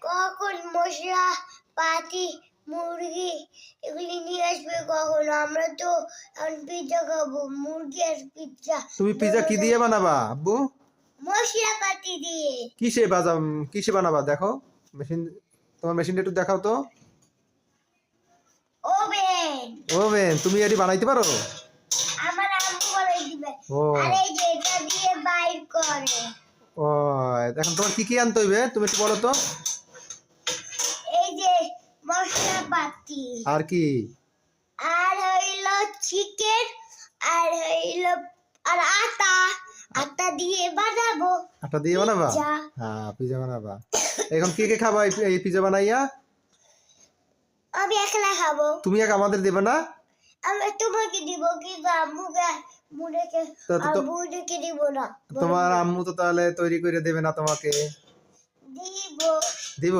কখন মশলা পাতি মুরগি এগুলি নিয়ে আসবে কখন? আমরা তো এখন পিৎজা খাবো, মুরগি আর পিৎজা। তুমি পিৎজা কি দিয়ে বানাবা আব্বু? মশলা পাতি দিয়ে। কিসে বানাবা? দেখো মেশিন, তোমার মেশিনটা একটু দেখাও তো। ওভেন। ওভেন, তুমি এটি বানাইতে পারো? আমার আম্মু বানাই দিবে। ও আর এই যে এটা দিয়ে বাইর করে। ও, এখন তোমার কি কি আনতে হইবে তুমি একটু বলো তো। এই যে মশলা পাতি, আর কি? আর হইলো চিকেন, আর হইলো আর আটা দিয়ে বানাবো। আটা দিয়ে বানাবা? পিৎজা। হ্যাঁ, পিৎজা বানাবা। এখন কে কে খাবা এই পিৎজা বানাইয়া? আমি একলা খাবো। তুমি এক আমাদের দেবে না? আমি তোমাকে দিব, কিন্তু আম্মুকে মুড়েকে আম্মুকে দিব না। তোমার আম্মু তো তাহলে তৈরি করে দেবে না তোমাকে? দিব। দিব?